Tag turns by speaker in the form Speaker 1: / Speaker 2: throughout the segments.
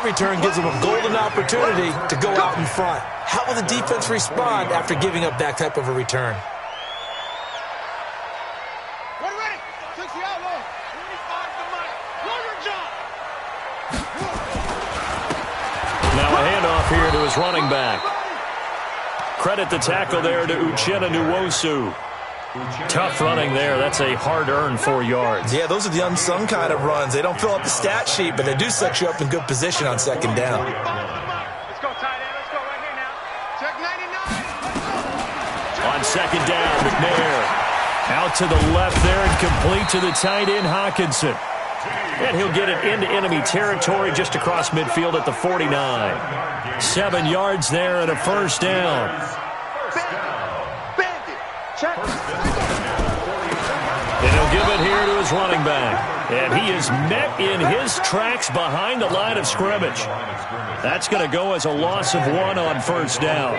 Speaker 1: that return gives them a golden opportunity to go out in front. How will the defense respond after giving up that type of a return?
Speaker 2: Now a handoff here to his running back. Credit the tackle there to Uchenna Nwosu. Tough running there. That's a hard-earned 4 yards.
Speaker 1: Yeah, those are the unsung kind of runs. They don't fill up the stat sheet, but they do set you up in good position on second down.
Speaker 3: Let's go, tight end. Let's go right here now. Check 99.
Speaker 2: On second down, McNair. Out to the left there and complete to the tight end, Hawkinson. And he'll get it into enemy territory just across midfield at the 49. 7 yards there and a first down. And he'll give it here to his running back. And he is met in his tracks behind the line of scrimmage. That's going to go as a loss of 1 on first down.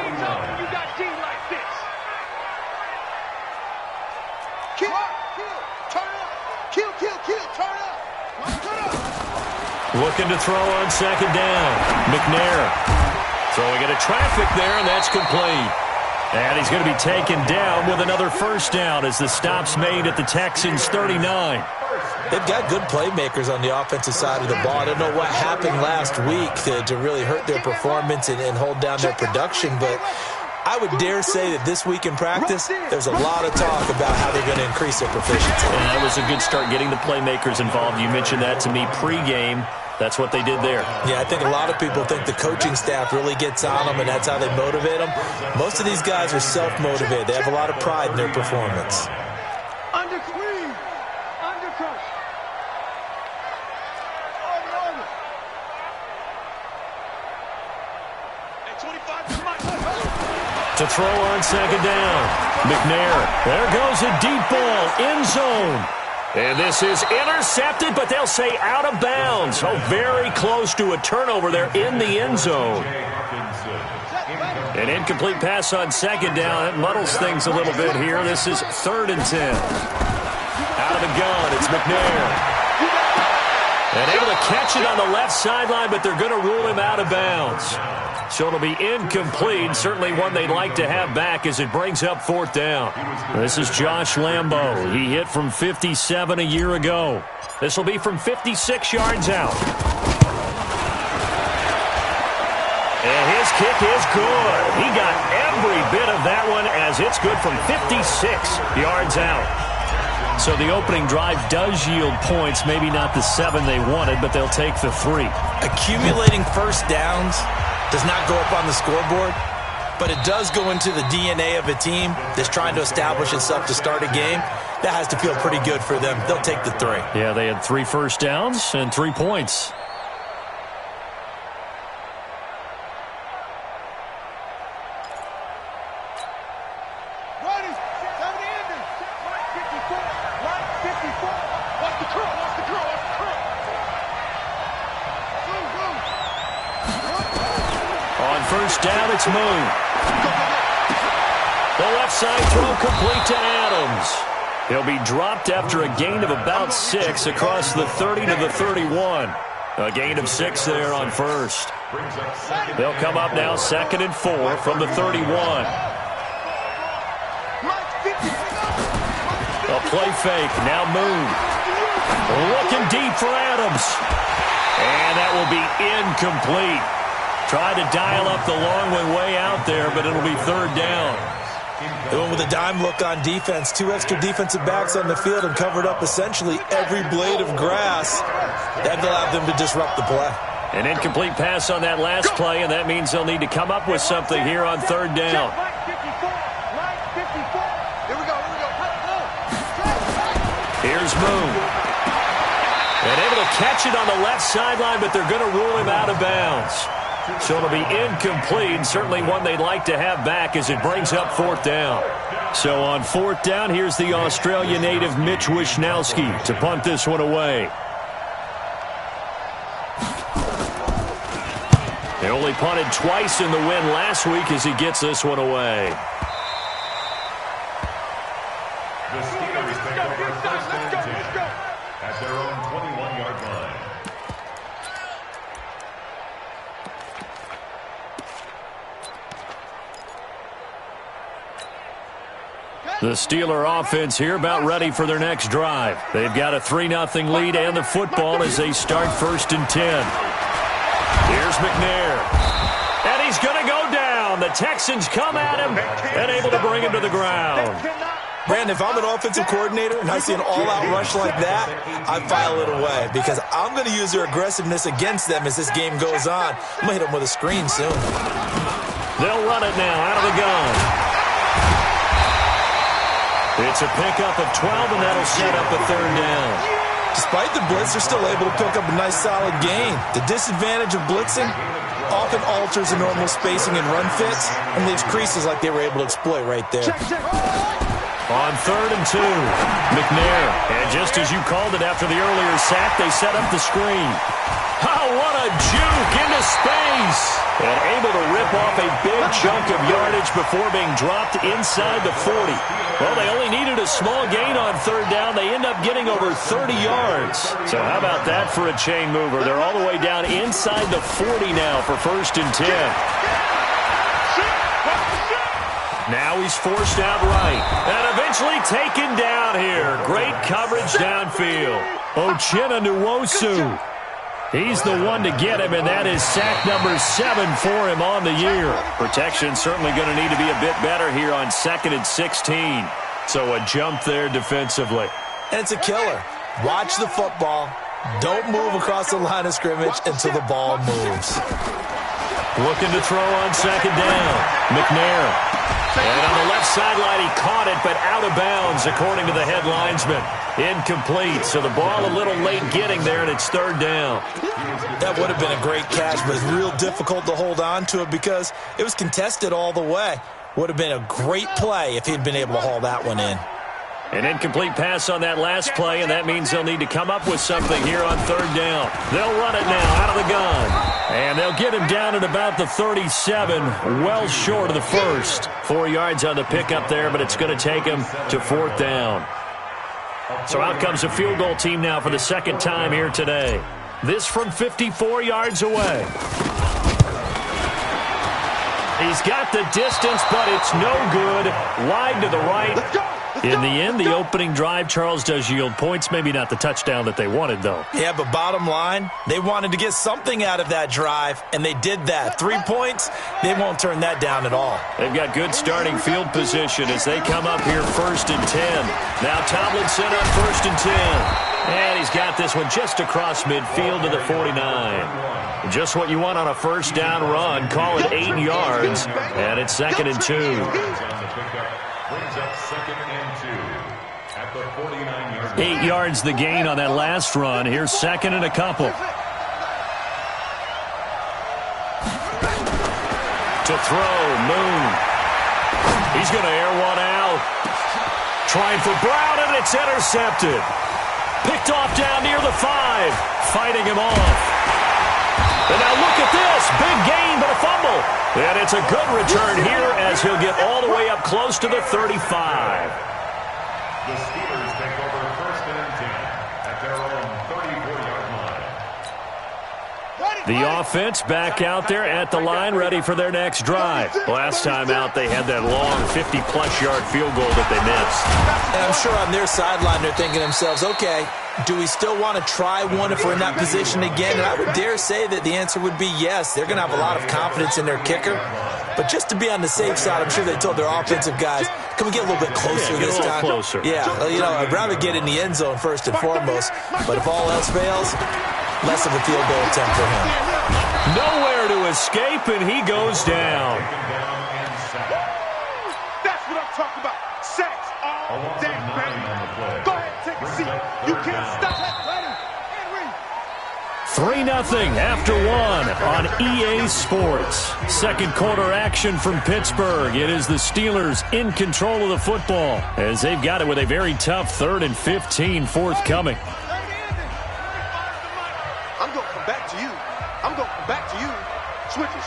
Speaker 2: Looking to throw on second down. McNair throwing into traffic there, and that's complete. And he's going to be taken down with another first down as the stop's made at the Texans' 39.
Speaker 1: They've got good playmakers on the offensive side of the ball. I don't know what happened last week to really hurt their performance and hold down their production, but I would dare say that this week in practice, there's a lot of talk about how they're going to increase their proficiency.
Speaker 2: And that was a good start, getting the playmakers involved. You mentioned that to me pregame. That's what they did there.
Speaker 1: Yeah, I think a lot of people think the coaching staff really gets on them, and that's how they motivate them. Most of these guys are self-motivated. They have a lot of pride in their performance.
Speaker 3: Under screen. Under crush.
Speaker 2: To throw on second down. McNair. There goes a deep ball. End zone. And this is intercepted, but they'll say out of bounds. Oh, very close to a turnover there in the end zone. An incomplete pass on second down. It muddles things a little bit here. This is 3rd and 10. Out of the gun, it's McNair. And able to catch it on the left sideline, but they're going to rule him out of bounds. So it'll be incomplete. Certainly one they'd like to have back as it brings up 4th down. This is Josh Lambo. He hit from 57 a year ago. This will be from 56 yards out. And his kick is good. He got every bit of that one as it's good from 56 yards out. So the opening drive does yield points. Maybe not the 7 they wanted, but they'll take the 3.
Speaker 1: Accumulating first downs does not go up on the scoreboard, but it does go into the DNA of a team that's trying to establish itself to start a game. That has to feel pretty good for them. They'll take the 3.
Speaker 2: Yeah, they had 3 first downs and 3 points. First down, it's Moon. The left side throw complete to Adams. He'll be dropped after a gain of about 6 across the 30 to the 31. A gain of 6 there on first. They'll come up now 2nd and 4 from the 31. A play fake. Now Moon. Looking deep for Adams. And that will be incomplete. Tried to dial up the long one way out there, but it'll be 3rd down.
Speaker 1: They went with a dime look on defense. 2 extra defensive backs on the field and covered up essentially every blade of grass. That allowed them to disrupt the play.
Speaker 2: An incomplete pass on that last play, and that means they'll need to come up with something here on 3rd down. Here's Moon. And able to catch it on the left sideline, but they're going to rule him out of bounds. So it'll be incomplete, certainly one they'd like to have back as it brings up 4th down. So on 4th down, here's the Australia native Mitch Wishnowski to punt this one away. They only punted twice in the win last week as he gets this one away.
Speaker 4: The Steelers take over 1st and 10 at their own 21-yard line.
Speaker 2: The Steeler offense here about ready for their next drive. They've got a 3-0 lead and the football as they start 1st and 10. Here's McNair. And he's going to go down. The Texans come at him and able to bring him to the ground.
Speaker 1: Brandon, if I'm an offensive coordinator and I see an all-out rush like that, I file it away because I'm going to use their aggressiveness against them as this game goes on. I'm going to hit them with a screen soon.
Speaker 2: They'll run it now out of the gun. It's a pickup of 12, and that'll set up a 3rd down.
Speaker 1: Despite the blitz, they're still able to pick up a nice, solid gain. The disadvantage of blitzing often alters the normal spacing and run fits and leaves creases like they were able to exploit right there.
Speaker 2: On 3rd and 2, McNair. And just as you called it after the earlier sack, they set up the screen. Oh, what a juke into space. And able to rip off a big chunk of yardage before being dropped inside the 40. Well, they only needed a small gain on 3rd down. They end up getting over 30 yards. So how about that for a chain mover? They're all the way down inside the 40 now for 1st and 10. Now he's forced out right. And eventually taken down here. Great coverage downfield. Uchenna Nwosu. He's the one to get him, and that is sack number 7 for him on the year. Protection certainly going to need to be a bit better here on 2nd and 16. So a jump there defensively.
Speaker 1: And it's a killer. Watch the football. Don't move across the line of scrimmage until the ball moves.
Speaker 2: Looking to throw on 2nd down. McNair. And on the left sideline, he caught it, but out of bounds, according to the head linesman. Incomplete, so the ball a little late getting there, and it's 3rd down.
Speaker 1: That would have been a great catch, but it's real difficult to hold on to it because it was contested all the way. Would have been a great play if he'd been able to haul that one in.
Speaker 2: An incomplete pass on that last play, and that means they'll need to come up with something here on 3rd down. They'll run it now out of the gun. And they'll get him down at about the 37, well short of the 1st. 4 yards on the pickup there, but it's going to take him to 4th down. So out comes a field goal team now for the 2nd time here today. This from 54 yards away. He's got the distance, but it's no good. Wide to the right. In the end, the opening drive, Charles, does yield points. Maybe not the touchdown that they wanted, though.
Speaker 1: Yeah, but bottom line, they wanted to get something out of that drive, and they did that. 3 points, they won't turn that down at all.
Speaker 2: They've got good starting field position as they come up here 1st and 10. Now Tomlinson on 1st and 10. And he's got this one just across midfield to the 49. Just what you want on a 1st down run. Call it 8 yards, and it's 2nd and 2.
Speaker 4: Brings up 2nd and 2 at the 49-yard line.
Speaker 2: 8 yards the gain on that last run. Here's 2nd and a couple. To throw, Moon. He's going to air one out. Trying for Brown, and it's intercepted. Picked off down near the 5. Fighting him off. And now look at this. Big gain, but a fumble. And it's a good return here as he'll get all the way up close to the 35.
Speaker 4: The Steelers take over 1st and 10 at their own 34-yard line.
Speaker 2: The offense back out there at the line, ready for their next drive. Last time out, they had that long 50-plus yard field goal that they missed.
Speaker 1: And I'm sure on their sideline they're thinking to themselves, okay, do we still want to try one if we're in that position again? And I would dare say that the answer would be yes. They're going to have a lot of confidence in their kicker. But just to be on the safe side, I'm sure they told their offensive guys, can we get a little bit closer this time?
Speaker 2: Closer.
Speaker 1: Yeah, you know, I'd rather get in the end zone first and foremost. But if all else fails, less of a field goal attempt for him.
Speaker 2: Nowhere to escape, and he goes down.
Speaker 3: That's what I'm talking about. Sacks all day, baby. Go ahead, take a seat. You can't stop that.
Speaker 2: 3-0 after 1 on EA Sports. 2nd quarter action from Pittsburgh. It is the Steelers in control of the football as they've got it with a very tough 3rd and 15 forthcoming.
Speaker 3: I'm going to come back to you. I'm going to come back to you. Switch it.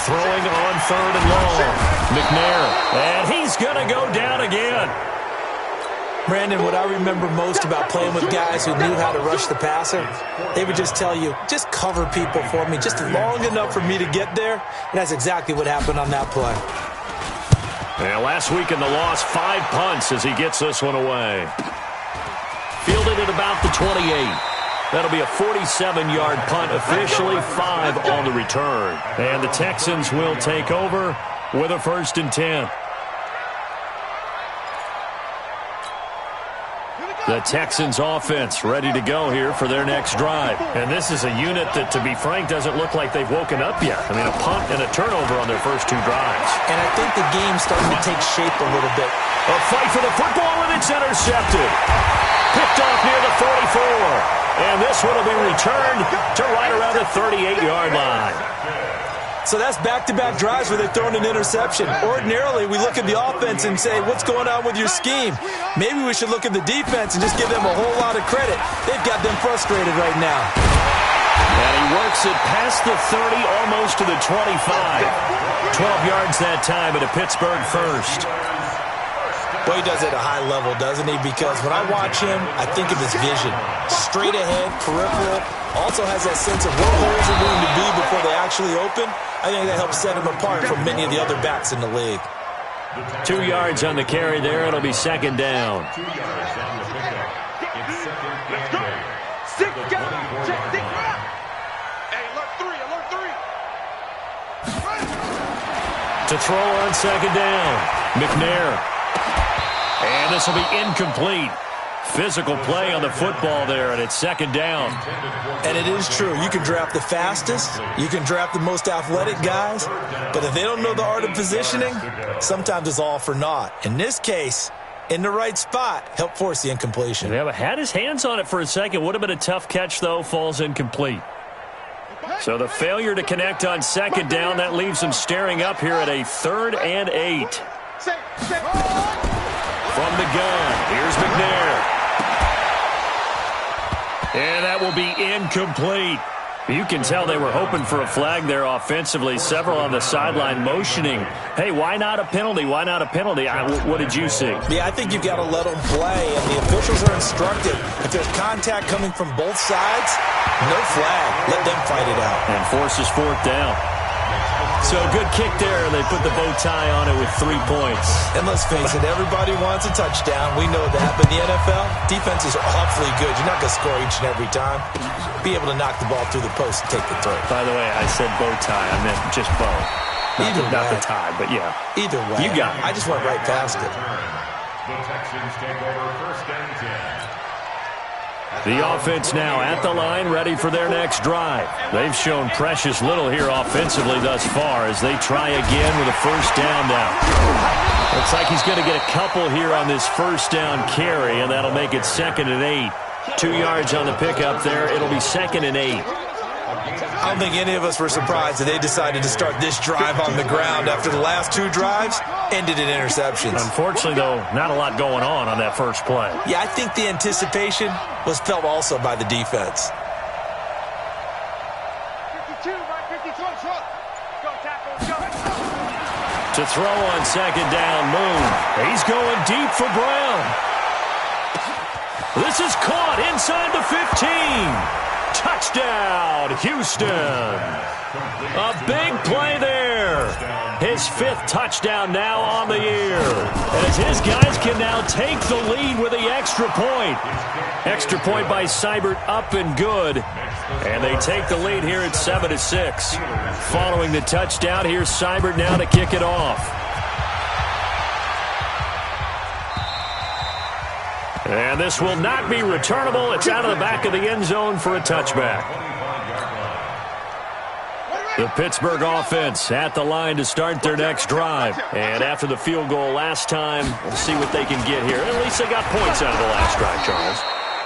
Speaker 2: Throwing on 3rd and long. McNair. And he's going to go down again.
Speaker 1: Brandon, what I remember most about playing with guys who knew how to rush the passer, they would just tell you, just cover people for me, just long enough for me to get there. And that's exactly what happened on that play.
Speaker 2: And last week in the loss, 5 punts as he gets this one away. Fielded at about the 28. That'll be a 47-yard punt officially, 5 on the return. And the Texans will take over with a 1st and 10. The Texans offense ready to go here for their next drive. And this is a unit that, to be frank, doesn't look like they've woken up yet. I mean, a punt and a turnover on their first 2 drives.
Speaker 1: And I think the game's starting to take shape a little bit.
Speaker 2: A fight for the football, and it's intercepted. Picked off near the 44. And this one will be returned to right around the 38-yard line.
Speaker 1: So that's back-to-back drives where they're throwing an interception. Ordinarily, we look at the offense and say, what's going on with your scheme? Maybe we should look at the defense and just give them a whole lot of credit. They've got them frustrated right now.
Speaker 2: And he works it past the 30, almost to the 25. 12 yards that time at a Pittsburgh first.
Speaker 1: Well, he does it at a high level, doesn't he? Because when I watch him, I think of his vision. Straight ahead, peripheral. Also has that sense of where holes are going to be before they actually open. I think that helps set him apart from many of the other backs in the league.
Speaker 2: 2 yards on the carry there. It'll be 2nd down.
Speaker 4: 2 yards on the pickup. It's 2nd and 8.
Speaker 3: Stick down. Check, stick down. Hey, alert 3, alert 3.
Speaker 2: To throw on 2nd down. McNair. And this will be incomplete. Physical play on the football there, and it's 2nd down.
Speaker 1: And it is true. You can draft the fastest. You can draft the most athletic guys. But if they don't know the art of positioning, sometimes it's all for naught. In this case, in the right spot, help force the incompletion.
Speaker 2: Yeah, but had his hands on it for a second. Would have been a tough catch, though. Falls incomplete. So the failure to connect on 2nd down, that leaves him staring up here at a 3rd and 8. From the gun, here's McNair. And that will be incomplete. You can tell they were hoping for a flag there offensively. Several on the sideline motioning. Hey, why not a penalty? Why not a penalty? What did you see?
Speaker 1: Yeah, I think you've got to let them play, and the officials are instructed. If there's contact coming from both sides, no flag. Let them fight it out.
Speaker 2: And forces 4th down. So good kick there. They put the bow tie on it with 3 points.
Speaker 1: And let's face it, everybody wants a touchdown. We know that. But in the NFL, defenses are awfully good. You're not going to score each and every time. Be able to knock the ball through the post and take the throw.
Speaker 2: By the way, I said bow tie. I meant just bow. Not the tie, but yeah.
Speaker 1: Either way.
Speaker 2: You got it.
Speaker 1: I just went right past it.
Speaker 4: The Texans take over 1st and 10.
Speaker 2: The offense now at the line, ready for their next drive. They've shown precious little here offensively thus far as they try again with a 1st down now. Looks like he's going to get a couple here on this 1st down carry, and that'll make it 2nd and 8. 2 yards on the pickup there. It'll be 2nd and 8.
Speaker 1: I don't think any of us were surprised that they decided to start this drive on the ground after the last 2 drives ended in interceptions.
Speaker 2: Unfortunately, though, not a lot going on that first play.
Speaker 1: Yeah, I think the anticipation was felt also by the defense.
Speaker 3: 52, right, 52, short. Go, tackle, go.
Speaker 2: To throw on 2nd down, Moon. He's going deep for Brown. This is caught inside the 15. Touchdown, Houston. A big play there. His 5th touchdown now on the year. As his guys can now take the lead with the extra point. Extra point by Seibert, up and good. And they take the lead here at 7-6. Following the touchdown, here's Seibert now to kick it off. And this will not be returnable. It's out of the back of the end zone for a touchback. The Pittsburgh offense at the line to start their next drive. And after the field goal last time, we'll see what they can get here. At least they got points out of the last drive, Charles.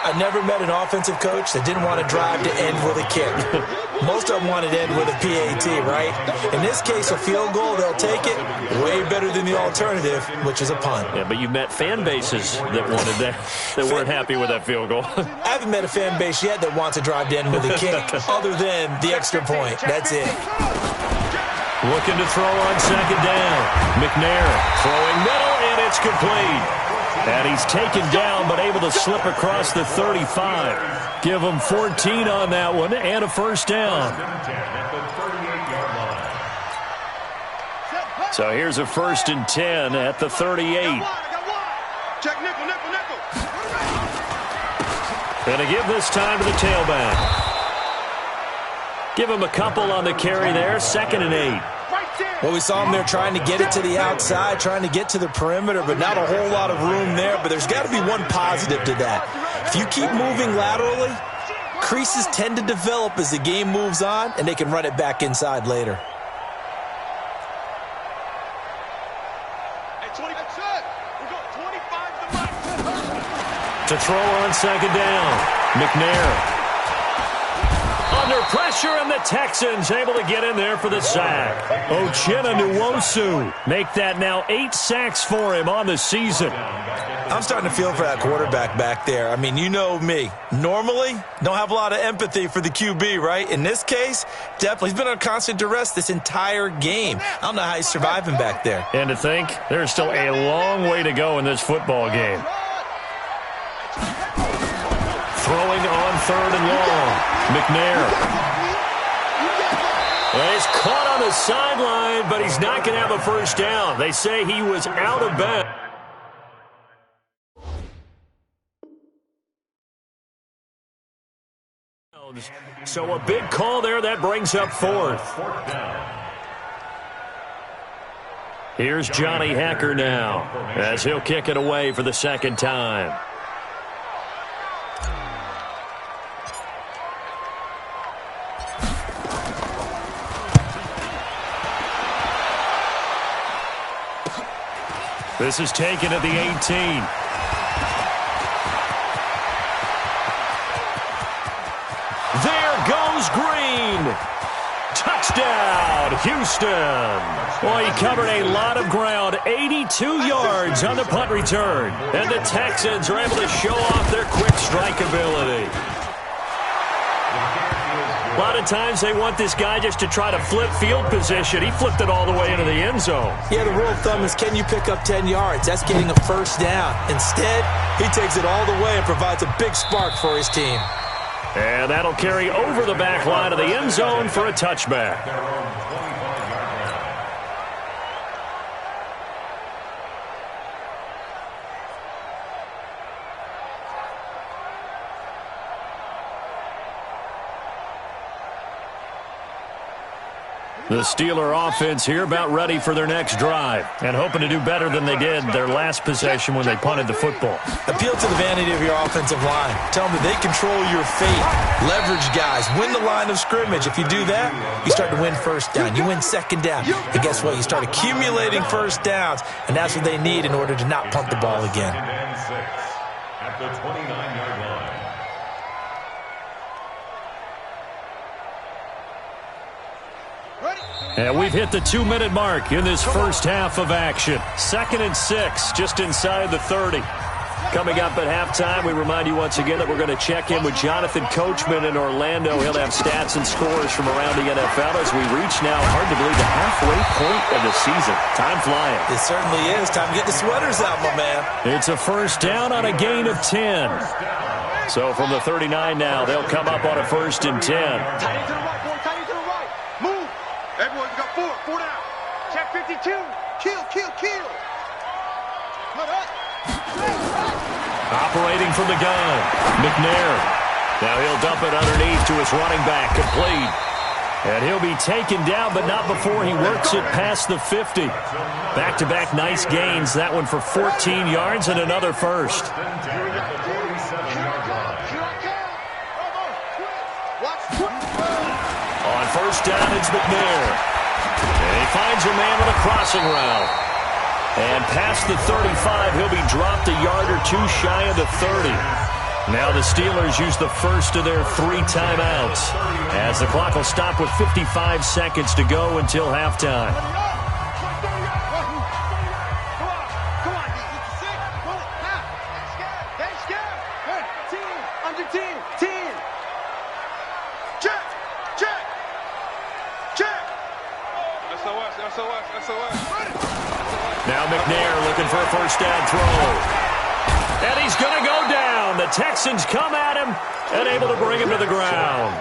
Speaker 1: I never met an offensive coach that didn't want to drive to end with a kick. Most of them wanted to end with a PAT, right? In this case, a field goal, they'll take it. Way better than the alternative, which is a punt.
Speaker 2: Yeah, but you've met fan bases that wanted that, that weren't happy with that field goal.
Speaker 1: I haven't met a fan base yet that wants to drive to end with a kick, other than the extra point. That's it.
Speaker 2: Looking to throw on 2nd down. McNair throwing middle, and it's complete. And he's taken down, but able to slip across the 35. Give him 14 on that one, and a 1st down. So here's a 1st and 10 at the 38.
Speaker 3: Check nickel, nickel, nickel.
Speaker 2: Going to give this time to the tailback. Give him a couple on the carry there. 2nd and 8.
Speaker 1: Well, we saw him there trying to get it to the outside, trying to get to the perimeter, but not a whole lot of room there. But there's got to be one positive to that. If you keep moving laterally, creases tend to develop as the game moves on, and they can run it back inside later.
Speaker 2: To throw on 2nd down. McNair. Under pressure, and the Texans able to get in there for the sack. Uchenna Nwosu make that now 8 sacks for him on the season.
Speaker 1: I'm starting to feel for that quarterback back there. I mean, you know me. Normally, don't have a lot of empathy for the QB, right? In this case, definitely. He's been on constant duress this entire game. I don't know how he's surviving back there.
Speaker 2: And to think, there's still a long way to go in this football game. Throwing on 3rd and long. McNair. Well, he's caught on the sideline, but he's not going to have a 1st down. They say he was out of bounds. So a big call there. That brings up 4th. Here's Johnny Hacker now as he'll kick it away for the 2nd time. This is taken at the 18. There goes Green. Touchdown, Houston. Well, he covered a lot of ground, 82 yards on the punt return. And the Texans are able to show off their quick strike ability. A lot of times they want this guy just to try to flip field position. He flipped it all the way into the end zone.
Speaker 1: Yeah, the rule of thumb is, can you pick up 10 yards? That's getting a 1st down. Instead, he takes it all the way and provides a big spark for his team.
Speaker 2: And that'll carry over the back line of the end zone for a touchback. The Steeler offense here about ready for their next drive and hoping to do better than they did their last possession when they punted the football.
Speaker 1: Appeal to the vanity of your offensive line. Tell them that they control your fate. Leverage guys. Win the line of scrimmage. If you do that, you start to win 1st down. You win 2nd down. And guess what? You start accumulating 1st downs, and that's what they need in order to not punt the ball again.
Speaker 4: At the 29-yard line.
Speaker 2: And we've hit the 2-minute mark in this first half of action. 2nd and 6, just inside the 30. Coming up at halftime, we remind you once again that we're going to check in with Jonathan Coachman in Orlando. He'll have stats and scores from around the NFL as we reach now, hard to believe, the halfway point of the season. Time flying.
Speaker 1: It certainly is. Time to get the sweaters out, my man.
Speaker 2: It's a 1st down on a gain of 10. So from the 39 now, they'll come up on a 1st and 10.
Speaker 3: Tight end to the right, boy. Tight end to the right. Move. Everyone, you got 4. 4 down. Check 52. Kill, kill, kill.
Speaker 2: Operating from the gun, McNair. Now he'll dump it underneath to his running back, complete. And he'll be taken down, but not before he works it past the 50. Back-to-back nice gains. That one for 14 yards and another 1st. On 1st down, it's McNair. And he finds a man with a crossing route. And past the 35, he'll be dropped a yard or 2 shy of the 30. Now the Steelers use the first of their 3 timeouts, as the clock will stop with 55 seconds to go until halftime. Now McNair looking for a 1st down throw. And he's going to go down. The Texans come at him and able to bring him to the ground.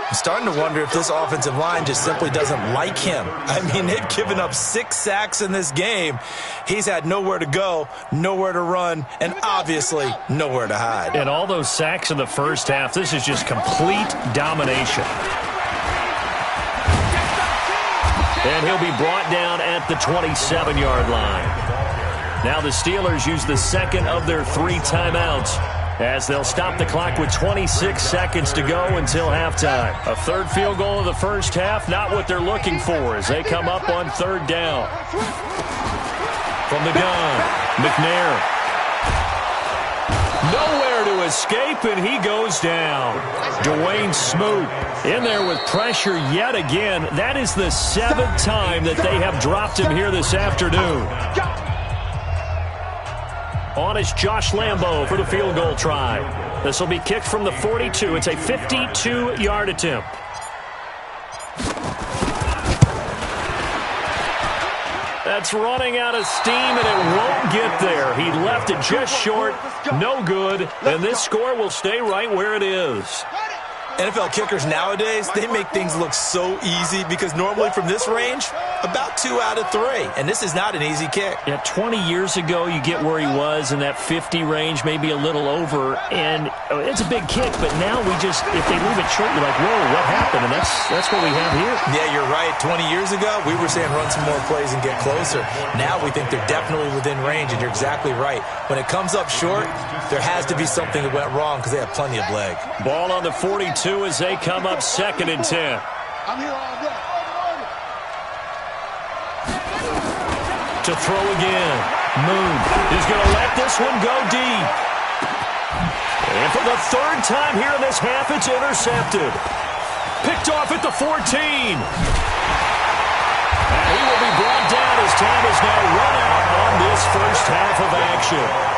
Speaker 1: I'm starting to wonder if this offensive line just simply doesn't like him. I mean, they've given up 6 sacks in this game. He's had nowhere to go, nowhere to run, and obviously nowhere to hide.
Speaker 2: And all those sacks in the first half, this is just complete domination. And he'll be brought down at the 27-yard line. Now the Steelers use the second of their 3 timeouts, as they'll stop the clock with 26 seconds to go until halftime. A third field goal of the first half, not what they're looking for as they come up on 3rd down. From the gun, McNair. Nowhere to escape, and he goes down. Dwayne Smoot in there with pressure yet again. That is the 7th time that they have dropped him here this afternoon. On is Josh Lambo for the field goal try. This will be kicked from the 42. It's a 52-yard attempt. That's running out of steam, and it won't get there. He left it just short. No good. And this score will stay right where it is.
Speaker 1: NFL kickers nowadays, they make things look so easy because normally from this range, about 2 out of 3. And this is not an easy kick.
Speaker 2: Yeah, 20 years ago, you get where he was in that 50 range, maybe a little over. And it's a big kick, but now we just, if they leave it short, you're like, whoa, what happened? And that's what we have here.
Speaker 1: Yeah, you're right. 20 years ago, we were saying run some more plays and get closer. Now we think they're definitely within range, and you're exactly right. When it comes up short, there has to be something that went wrong because they have plenty of leg.
Speaker 2: Ball on the 42 as they come up 2nd and 10.
Speaker 3: I'm here all day.
Speaker 2: To throw again. Moon is going to let this one go deep. And for the 3rd time here in this half, it's intercepted. Picked off at the 14. And he will be brought down as time is now run out on this first half of action.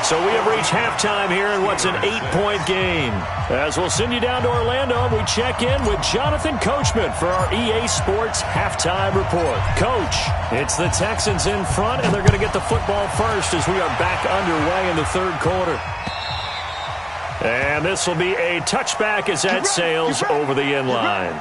Speaker 2: So we have reached halftime here in what's an 8-point game. As we'll send you down to Orlando, and we check in with Jonathan Coachman for our EA Sports Halftime Report. Coach, it's the Texans in front, and they're going to get the football first as we are back underway in the 3rd quarter. And this will be a touchback as that sails over the end line.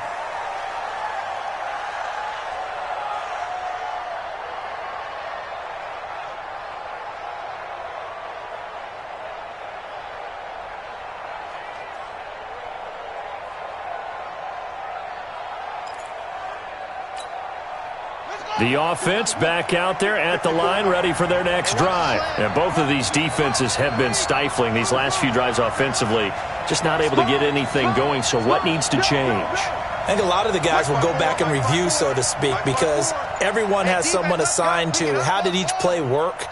Speaker 2: The offense back out there at the line, ready for their next drive. And both of these defenses have been stifling these last few drives offensively. Just not able to get anything going, so what needs to change?
Speaker 1: I think a lot of the guys will go back and review, so to speak, because everyone has someone assigned to how did each play work.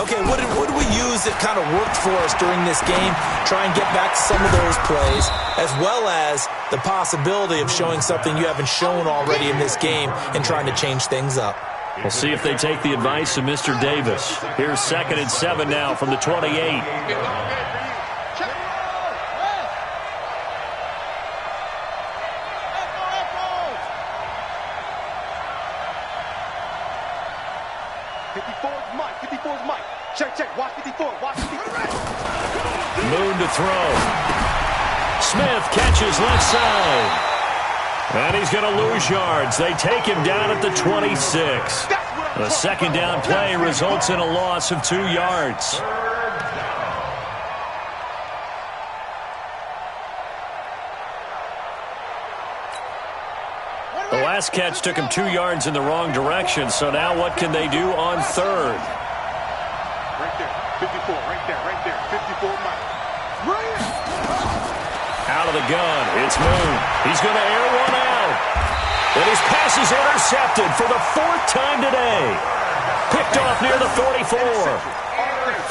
Speaker 1: Okay, what did we use that kind of worked for us during this game? Try and get back to some of those plays, as well as the possibility of showing something you haven't shown already in this game and trying to change things up.
Speaker 2: We'll see if they take the advice of Mr. Davis. Here's 2nd and 7 now from the 28. Moon to throw. Smith catches left side. And he's going to lose yards. They take him down at the 26. The 2nd down play results in a loss of 2 yards. The last catch took him 2 yards in the wrong direction, so now what can they do on 3rd?
Speaker 3: Right there, 54, right there, 54 miles.
Speaker 2: Out of the gun, it's Moon. He's going to air one out. And his pass is intercepted for the 4th time today. Picked off near the 44.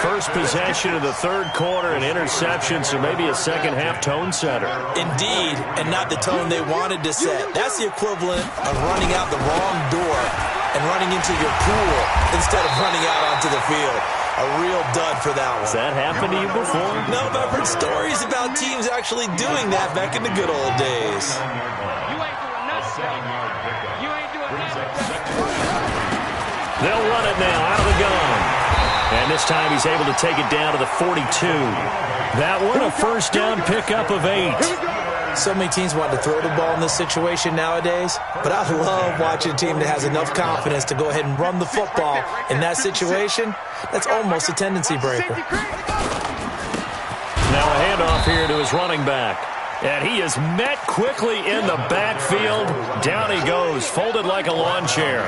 Speaker 2: First possession of the 3rd quarter, an interception, so maybe a second half tone setter.
Speaker 1: Indeed, and not the tone they wanted to set. That's the equivalent of running out the wrong door and running into your pool instead of running out onto the field. A real dud for that one.
Speaker 2: Has that happened to you before?
Speaker 1: No, but I've heard stories about teams actually doing that back in the good old days.
Speaker 3: You ain't doing nothing. You ain't doing nothing.
Speaker 2: They'll run it now out of the gun. And this time he's able to take it down to the 42. That one a first down pickup of 8.
Speaker 1: So many teams want to throw the ball in this situation nowadays, but I love watching a team that has enough confidence to go ahead and run the football in that situation. That's almost a tendency breaker.
Speaker 2: Now a handoff here to his running back. And he is met quickly in the backfield. Down he goes, folded like a lawn chair.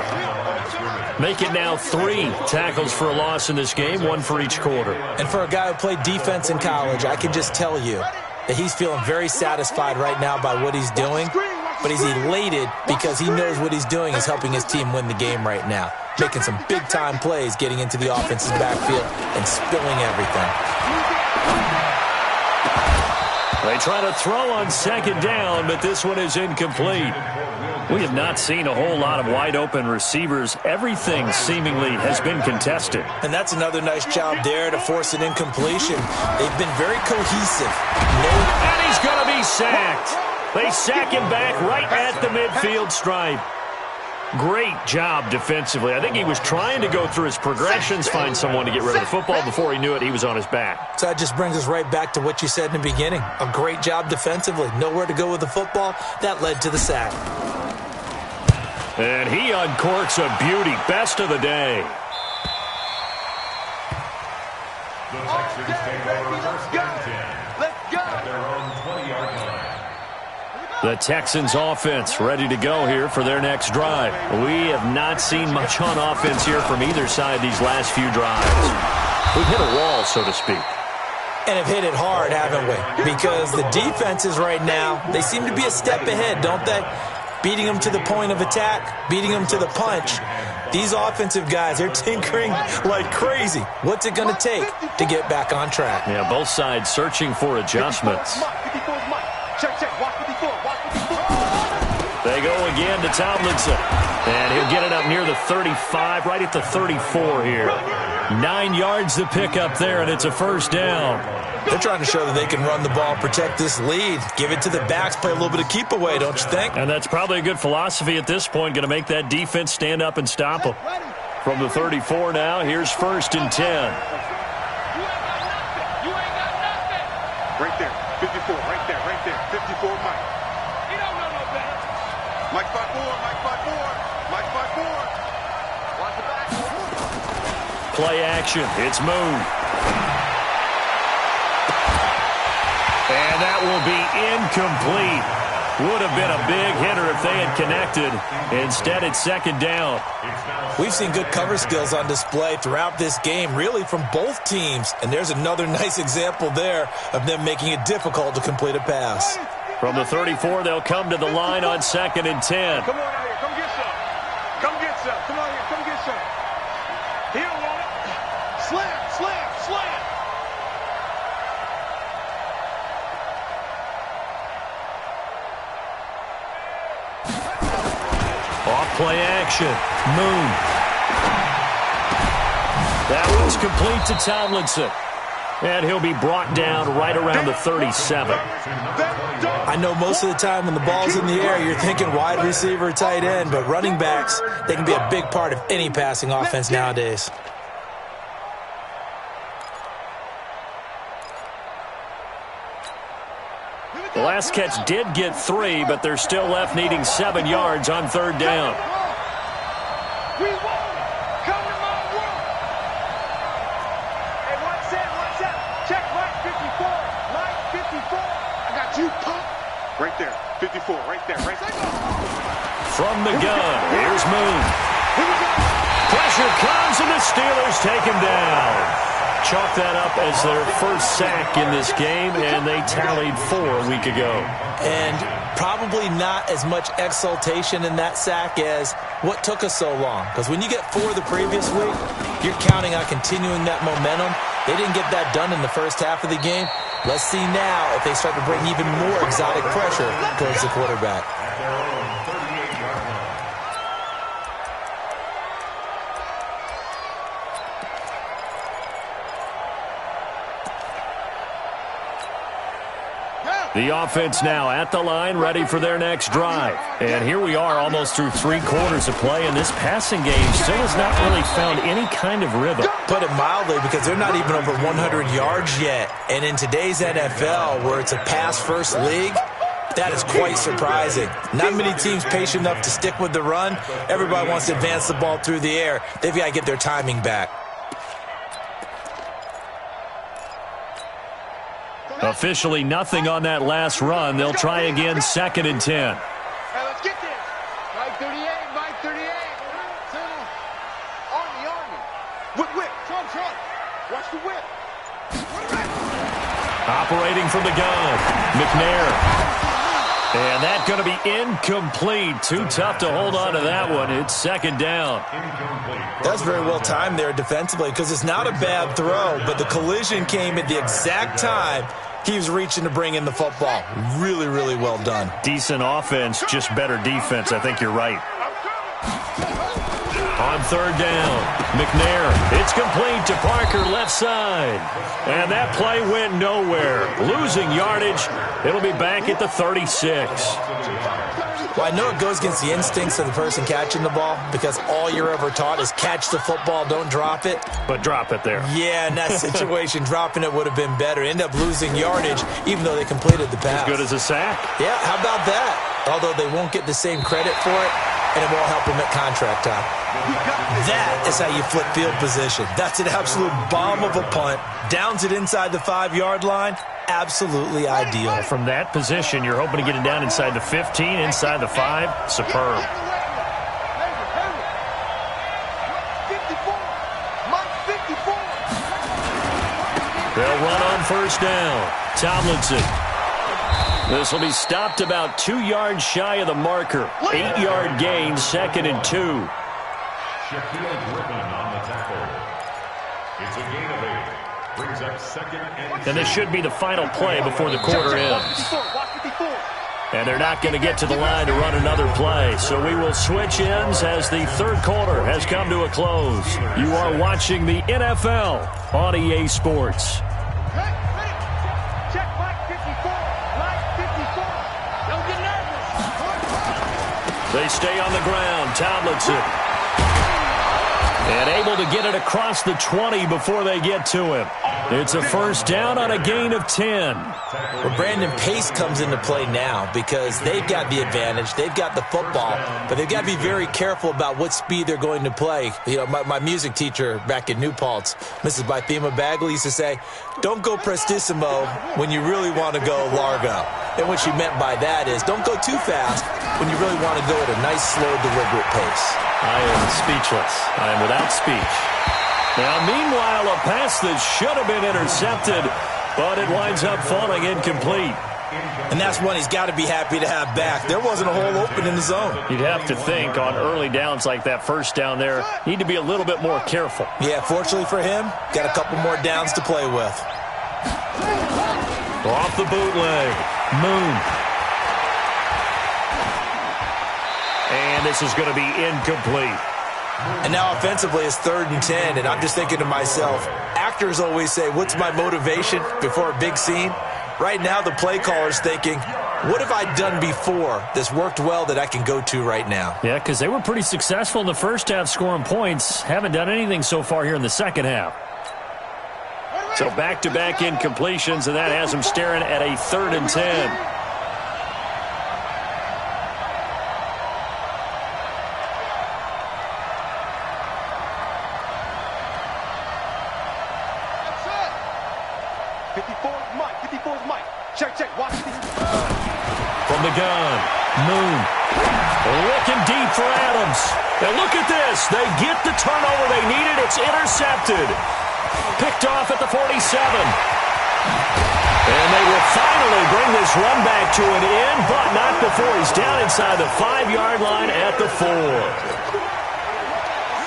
Speaker 2: Make it now 3 tackles for a loss in this game, 1 for each quarter.
Speaker 1: And for a guy who played defense in college, I can just tell you that he's feeling very satisfied right now by what he's doing. But he's elated because he knows what he's doing is helping his team win the game right now. Making some big-time plays, getting into the offense's backfield and spilling everything.
Speaker 2: They try to throw on second down, but this one is incomplete. We have not seen a whole lot of wide-open receivers. Everything seemingly has been contested.
Speaker 1: And that's another nice job there to force an incompletion. They've been very cohesive.
Speaker 2: And he's going to be sacked. They sack him back right at the midfield stripe. Great job defensively. I think he was trying to go through his progressions, find someone to get rid of the football. Before he knew it, he was on his back.
Speaker 1: So that just brings us right back to what you said in the beginning. A great job defensively. Nowhere to go with the football. That led to the sack.
Speaker 2: And he uncorks a beauty. Best of the day.
Speaker 4: The Texans take over first and 10. Let's go. At their own 20-yard line.
Speaker 2: The Texans offense ready to go here for their next drive. We have not seen much on offense here from either side these last few drives. We've hit a wall, so to speak.
Speaker 1: And have hit it hard, haven't we? Because the defenses right now, they seem to be a step ahead, don't they? Beating them to the point of attack, beating them to the punch. These offensive guys, they're tinkering like crazy. What's it going to take to get back on track?
Speaker 2: Yeah, both sides searching for adjustments. They go again to Tomlinson. And he'll get it up near the 35, right at the 34 here. 9 yards to pick up there, and it's a first down.
Speaker 1: They're trying to show that they can run the ball, protect this lead, give it to the backs, play a little bit of keep away, don't you think?
Speaker 2: And that's probably a good philosophy at this point, going to make that defense stand up and stop them. From the 34 now, here's first and 10.
Speaker 3: Right there, 54, right there, 54, Mike. You don't know no better. Mike 5-4, Mike 5-4, Mike 5-4. Watch the back.
Speaker 2: Play action, it's Moon. And that will be incomplete. Would have been a big hitter if they had connected. Instead, it's second down.
Speaker 1: We've seen good cover skills on display throughout this game, really from both teams. And there's another nice example there of them making it difficult to complete a pass.
Speaker 2: From the 34, they'll come to the line on second and 10.
Speaker 3: Come on out here, come get some. Come get some. Come on here, come get some. He don't want it. Slam, slam, slam.
Speaker 2: Off play action. Moon. That one's complete to Tomlinson. And he'll be brought down right around the 37.
Speaker 1: I know most of the time when the ball's in the air, you're thinking wide receiver, tight end, but running backs, they can be a big part of any passing offense nowadays.
Speaker 2: The last catch did get 3, but they're still left needing 7 yards on third down.
Speaker 3: We won. Come to my world. Hey, what's that? Check Mike 54. Mike 54. I got you, punk. Right there. 54. Right there. Right there.
Speaker 2: From the gun, here's Moon. Pressure comes, and the Steelers take him down. Chalk that up as their first sack in this game, and they tallied 4 a week ago.
Speaker 1: And probably not as much exultation in that sack as what took us so long. Because when you get 4 the previous week, you're counting on continuing that momentum. They didn't get that done in the first half of the game. Let's see now if they start to bring even more exotic pressure towards the quarterback.
Speaker 2: The offense now at the line, ready for their next drive. And here we are almost through 3 quarters of play, and this passing game still has not really found any kind of rhythm.
Speaker 1: Put it mildly, because they're not even over 100 yards yet. And in today's NFL, where it's a pass-first league, That is quite surprising. Not many teams patient enough to stick with the run. Everybody wants to advance the ball through the air. They've got to get their timing back.
Speaker 2: Officially nothing on that last run. They'll try again, 2nd and 10.
Speaker 3: Hey, let's get this. Mike 38, Mike 38. Army. Whip. Trump. Watch the whip.
Speaker 2: Operating from the gun, McNair. And that's going to be incomplete. Too tough to hold on to that one. It's 2nd down.
Speaker 1: That's very well timed there defensively because it's not a bad throw, but the collision came at the exact time he was reaching to bring in the football. Really, really well done.
Speaker 2: Decent offense, just better defense. I think you're right. On 3rd down, McNair. It's complete to Parker, left side. And that play went nowhere. Losing yardage. It'll be back at the 36.
Speaker 1: Well, I know it goes against the instincts of the person catching the ball because all you're ever taught is catch the football, don't drop it.
Speaker 2: But drop it there.
Speaker 1: Yeah, in that situation, dropping it would have been better. End up losing yardage even though they completed the pass.
Speaker 2: As good as a sack.
Speaker 1: Yeah, how about that? Although they won't get the same credit for it, and it won't help them at contract time. That is how you flip field position. That's an absolute bomb of a punt. Downs it inside the 5-yard line. Absolutely ideal.
Speaker 2: From that position, you're hoping to get it down inside the 15, inside the 5. Superb. They'll run on 1st down. Tomlinson. This will be stopped about 2 yards shy of the marker. 8-yard gain, 2nd and 2.
Speaker 4: Shaquille Griffin on the tackle. It's a gain of 8. Brings up 2nd and 2.
Speaker 2: And this should be the final play before the quarter ends. And they're not going to get to the line to run another play. So we will switch ends as the 3rd quarter has come to a close. You are watching the NFL on EA Sports. They stay on the ground. Tomlinson. And able to get it across the 20 before they get to him. It's a 1st down on a gain of 10.
Speaker 1: Well, Brandon, pace comes into play now because they've got the advantage. They've got the football, but they've got to be very careful about what speed they're going to play. You know, my music teacher back in New Paltz, Mrs. Bythema Bagley, used to say, don't go prestissimo when you really want to go largo. And what she meant by that is don't go too fast when you really want to go at a nice, slow, deliberate pace.
Speaker 2: I am speechless. I am without speech. Now, meanwhile, a pass that should have been intercepted, but it winds up falling incomplete.
Speaker 1: And that's one he's got to be happy to have back. There wasn't a hole open in the zone.
Speaker 2: You'd have to think on early downs like that 1st down there, need to be a little bit more careful.
Speaker 1: Yeah, fortunately for him, got a couple more downs to play with.
Speaker 2: Off the bootleg, Moon. And this is going to be incomplete.
Speaker 1: And now offensively it's 3rd and 10, and I'm just thinking to myself, actors always say, what's my motivation before a big scene? Right now the play caller's thinking, what have I done before that's worked well that I can go to right now?
Speaker 2: Yeah, because they were pretty successful in the 1st half scoring points. Haven't done anything so far here in the 2nd half. So back-to-back incompletions, and that has them staring at a 3rd and 10. From the gun, Moon. Looking deep for Adams. And look at this. They get the turnover they needed. It's intercepted. Picked off at the 47. And they will finally bring this run back to an end, but not before he's down inside the 5-yard line at the 4.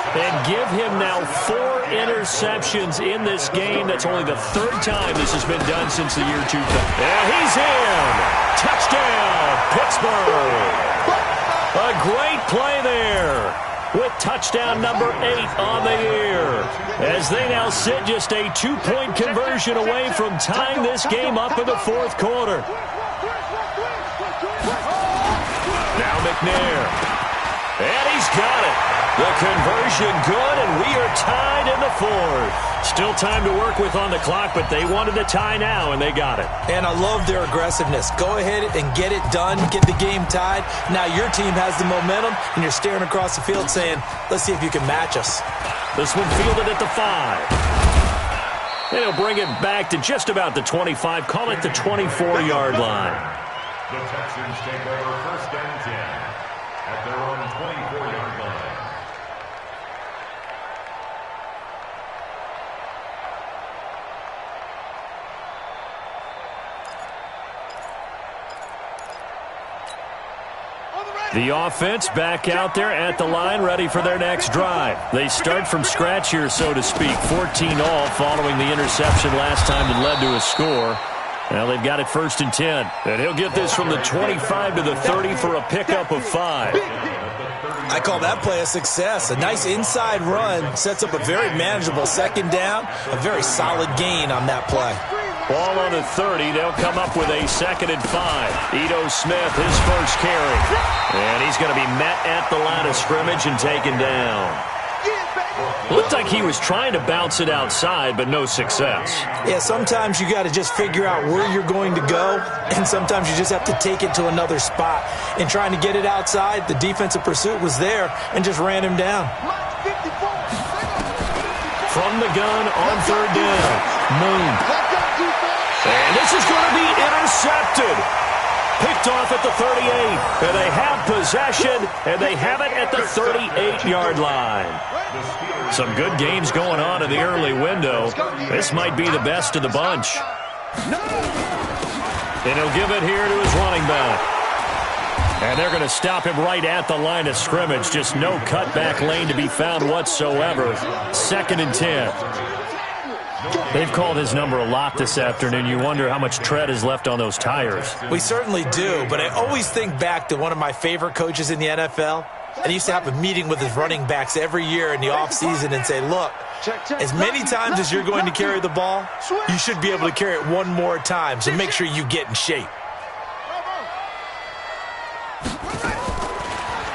Speaker 2: And give him now 4 interceptions in this game. That's only the 3rd time this has been done since the year 2000. And he's in. Touchdown, Pittsburgh. A great play there with touchdown number 8 on the year. As they now sit just a 2-point conversion away from tying this game up in the 4th quarter. Now McNair. And he's got it. The conversion good, and we are tied in the fourth. Still time to work with on the clock, but they wanted to tie now, and they got it.
Speaker 1: And I love their aggressiveness. Go ahead and get it done, get the game tied. Now your team has the momentum, and you're staring across the field saying, let's see if you can match us.
Speaker 2: This one fielded at the 5. And he'll bring it back to just about the 25. Call it the 24-yard line.
Speaker 4: The Texans take over first and 10 at their own 24-yard line.
Speaker 2: The offense back out there at the line, ready for their next drive. They start from scratch here, so to speak. 14 all following the interception last time that led to a score. Now they've got it first and 10. And he'll get this from the 25 to the 30 for a pickup of 5.
Speaker 1: I call that play a success. A nice inside run sets up a very manageable second down. A very solid gain on that play.
Speaker 2: Ball on the 30. They'll come up with a second and 5. Ito Smith, his first carry. And he's going to be met at the line of scrimmage and taken down. Looked like he was trying to bounce it outside, but no success.
Speaker 1: Yeah, sometimes you got to just figure out where you're going to go, and sometimes you just have to take it to another spot. In trying to get it outside, the defensive pursuit was there and just ran him down.
Speaker 2: From the gun on third down. Moon. And this is going to be intercepted. Picked off at the 38. And they have possession, and they have it at the 38-yard line. Some good games going on in the early window. This might be the best of the bunch. And he'll give it here to his running back. And they're going to stop him right at the line of scrimmage. Just no cutback lane to be found whatsoever. Second and 10. They've called his number a lot this afternoon. You wonder how much tread is left on those tires.
Speaker 1: We certainly do, but I always think back to one of my favorite coaches in the NFL. And he used to have a meeting with his running backs every year in the offseason and say, look, as many times as you're going to carry the ball, you should be able to carry it one more time, so make sure you get in shape.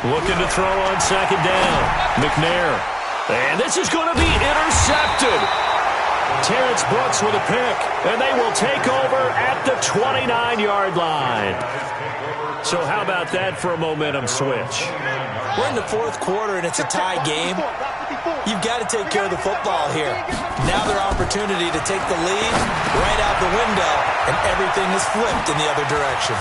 Speaker 2: Looking to throw on second down. McNair. And this is going to be intercepted. Terrence Brooks with a pick. And they will take over at the 29-yard line. So how about that for a momentum switch?
Speaker 1: We're in the fourth quarter, and it's a tie game. You've got to take care of the football here. Now their opportunity to take the lead right out the window, and everything is flipped in the other direction.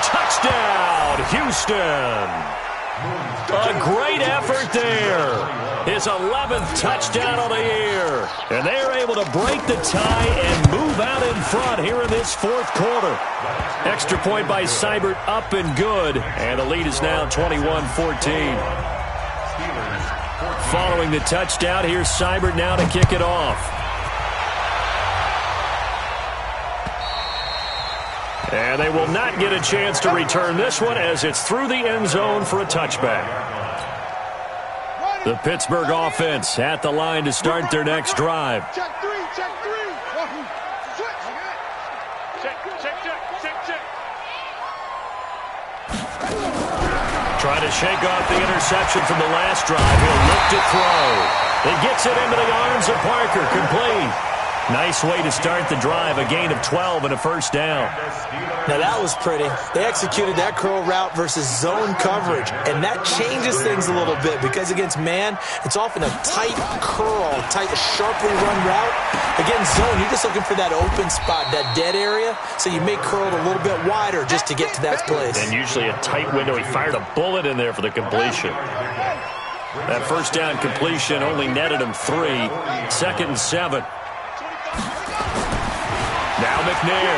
Speaker 2: Touchdown, Houston. A great effort there. His 11th touchdown of the year. And they are able to break the tie and move out in front here in this fourth quarter. Extra point by Seibert, up and good. And the lead is now 21-14. Following the touchdown, here's Seibert now to kick it off. And they will not get a chance to return this one as it's through the end zone for a touchback. The Pittsburgh offense at the line to start their next drive.
Speaker 3: Check three. Switch. Check.
Speaker 2: Trying to shake off the interception from the last drive. He'll look to throw. He gets it into the arms of Parker. Complete. Nice way to start the drive. A gain of 12 and a first down.
Speaker 1: Now that was pretty. They executed that curl route versus zone coverage, and that changes things a little bit because against man, it's often a tight curl, tight, sharply run route. Against zone, you're just looking for that open spot, that dead area, so you may curl it a little bit wider just to get to that place.
Speaker 2: And usually a tight window. He fired a bullet in there for the completion. That first down completion only netted him 3. Second and 7. Now McNair.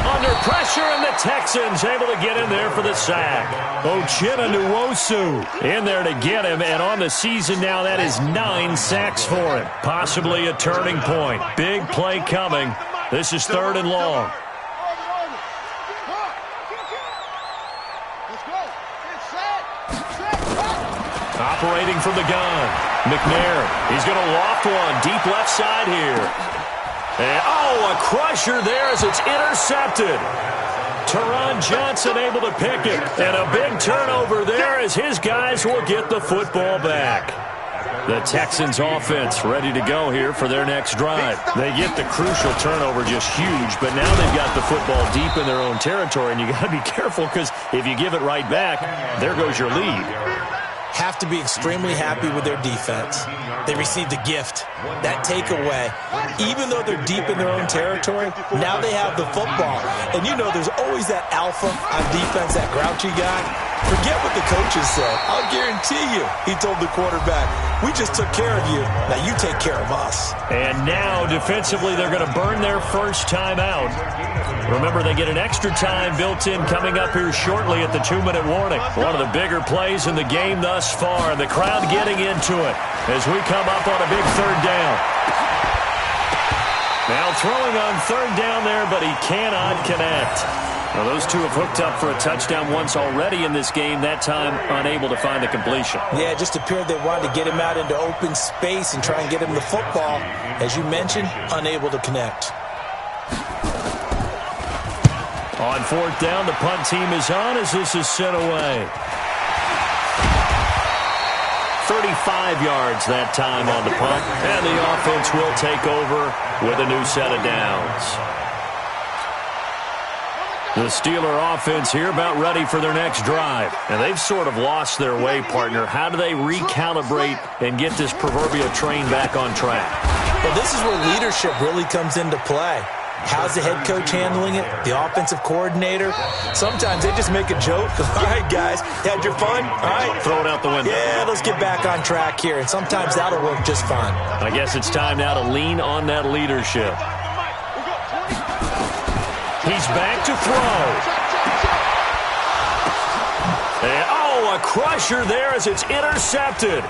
Speaker 2: Under pressure, and the Texans able to get in there for the sack. Uchenna Nwosu in there to get him, and on the season now, that is 9 sacks for him. Possibly a turning point. Big play coming. This is third and long. Operating from the gun. McNair, he's going to loft one deep left side here. And, oh, a crusher there as it's intercepted. Teron Johnson able to pick it. And a big turnover there as his guys will get the football back. The Texans offense ready to go here for their next drive. They get the crucial turnover, just huge, but now they've got the football deep in their own territory, and you got to be careful because if you give it right back, there goes your lead.
Speaker 1: Have to be extremely happy with their defense. They received a gift. That takeaway, even though they're deep in their own territory, now they have the football. And you know there's always that alpha on defense, that grouchy guy. Forget what the coaches said. I'll guarantee you, he told the quarterback, we just took care of you. Now you take care of us.
Speaker 2: And now, defensively, they're going to burn their first time out. Remember, they get an extra time built in coming up here shortly at the 2-minute warning. One of the bigger plays in the game thus far. The crowd getting into it as we come up on a big third down. Now throwing on third down there, but he cannot connect. Now, those two have hooked up for a touchdown once already in this game, that time unable to find the completion.
Speaker 1: Yeah, it just appeared they wanted to get him out into open space and try and get him the football. As you mentioned, unable to connect.
Speaker 2: On fourth down, the punt team is on as this is sent away. 35 yards that time on the punt, and the offense will take over with a new set of downs. The Steeler offense here about ready for their next drive. And they've sort of lost their way, partner. How do they recalibrate and get this proverbial train back on track?
Speaker 1: Well, this is where leadership really comes into play. How's the head coach handling it? The offensive coordinator? Sometimes they just make a joke. All right, guys, had your fun? All right.
Speaker 2: Throw it out the window.
Speaker 1: Yeah, let's get back on track here. And sometimes that'll work just fine.
Speaker 2: I guess it's time now to lean on that leadership. He's back to throw. And, oh, a crusher there as it's intercepted.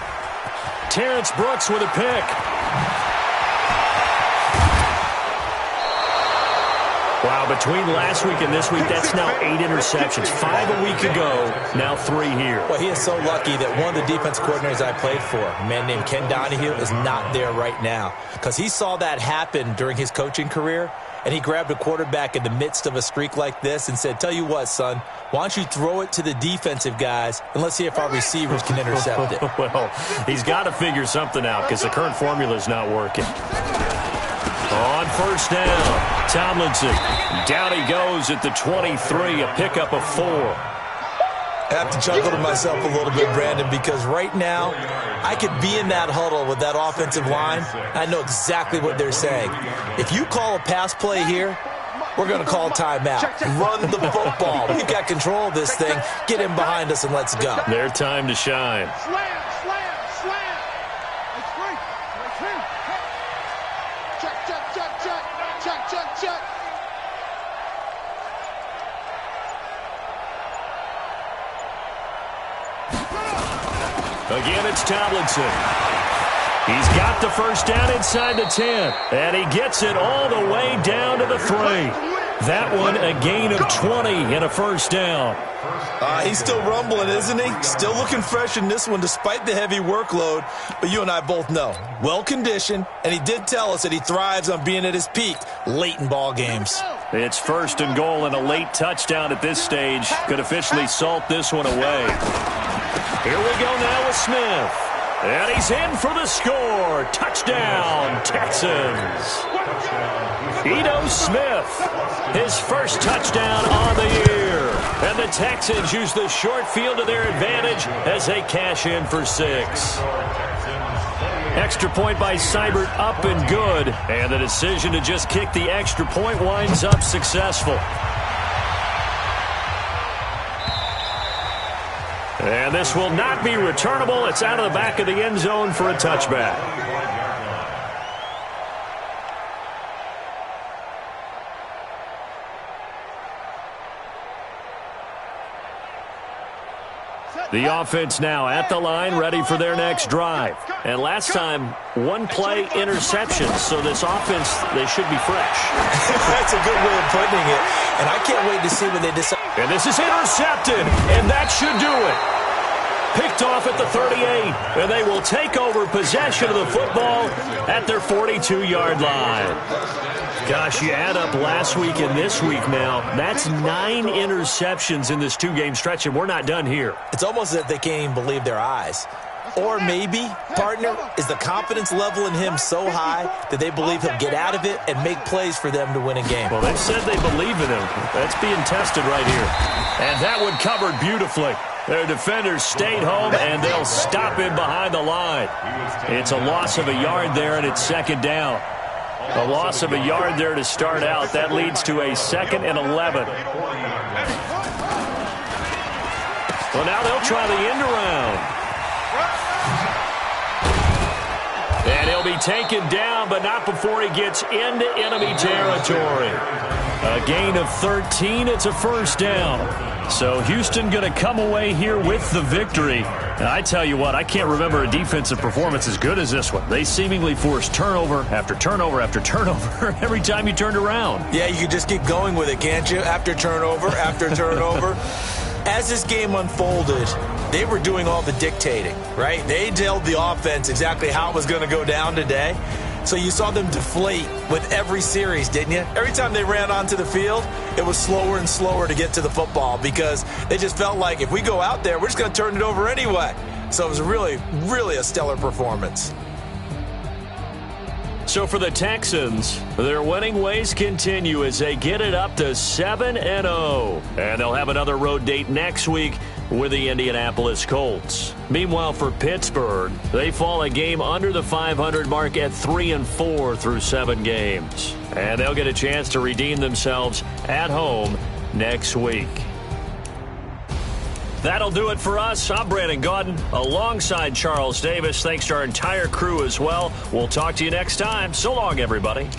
Speaker 2: Terrence Brooks with a pick. Wow, between last week and this week, that's now 8 interceptions. 5 a week ago, now 3 here.
Speaker 1: Well, he is so lucky that one of the defense coordinators I played for, a man named Ken Donahue, is not there right now. Because he saw that happen during his coaching career, and he grabbed a quarterback in the midst of a streak like this and said, tell you what, son, why don't you throw it to the defensive guys, and let's see if our receivers can intercept it.
Speaker 2: Well, he's got to figure something out because the current formula is not working. On first down, Tomlinson. Down he goes at the 23, a pickup of 4.
Speaker 1: I have to chuckle to myself a little bit, Brandon, because right now I could be in that huddle with that offensive line. I know exactly what they're saying. If you call a pass play here, we're going to call timeout. Run the football. We've got control of this thing. Get him behind us and let's go.
Speaker 2: Their time to shine. Again, it's Tomlinson. He's got the first down inside the 10, and he gets it all the way down to the 3. That one, a gain of 20 and a first down.
Speaker 1: He's still rumbling, isn't he? Still looking fresh in this one despite the heavy workload. But you and I both know, well-conditioned, and he did tell us that he thrives on being at his peak late in ball games.
Speaker 2: It's first and goal, and a late touchdown at this stage could officially salt this one away. Here we go now with Smith. And he's in for the score. Touchdown, Texans. Ito Smith, his first touchdown on the year. And the Texans use the short field to their advantage as they cash in for 6. Extra point by Seibert up and good. And the decision to just kick the extra point winds up successful. And this will not be returnable. It's out of the back of the end zone for a touchback. The offense now at the line, ready for their next drive. And last time, one play interception. So this offense, they should be fresh.
Speaker 1: That's a good way of putting it. And I can't wait to see when they decide.
Speaker 2: And this is intercepted, and that should do it. Picked off at the 38, and they will take over possession of the football at their 42-yard line. Gosh, you add up last week and this week now, that's 9 interceptions in this 2-game stretch, and we're not done here.
Speaker 1: It's almost as if they can't even believe their eyes. Or maybe, partner, is the confidence level in him so high that they believe he'll get out of it and make plays for them to win a game.
Speaker 2: Well, they said they believe in him. That's being tested right here. And that one covered beautifully. Their defenders stayed home, and they'll stop him behind the line. It's a loss of a yard there, and it's second down. A loss of a yard there to start out. That leads to a 2nd and 11. Well, now they'll try the end around. And he'll be taken down, but not before he gets into enemy territory. A gain of 13. It's a first down. So Houston going to come away here with the victory. And I tell you what, I can't remember a defensive performance as good as this one. They seemingly forced turnover after turnover after turnover every time you turned around.
Speaker 1: Yeah, you can just keep going with it, can't you? After turnover, after turnover. As this game unfolded, they were doing all the dictating, right? They told the offense exactly how it was going to go down today. So you saw them deflate with every series, didn't you? Every time they ran onto the field, it was slower and slower to get to the football because they just felt like if we go out there, we're just going to turn it over anyway. So it was really, really a stellar performance.
Speaker 2: So for the Texans, their winning ways continue as they get it up to 7-0. And they'll have another road date next week with the Indianapolis Colts. Meanwhile, for Pittsburgh, they fall a game under the 500 mark at 3-4 through 7 games. And they'll get a chance to redeem themselves at home next week. That'll do it for us. I'm Brandon Gaudin alongside Charles Davis. Thanks to our entire crew as well. We'll talk to you next time. So long, everybody.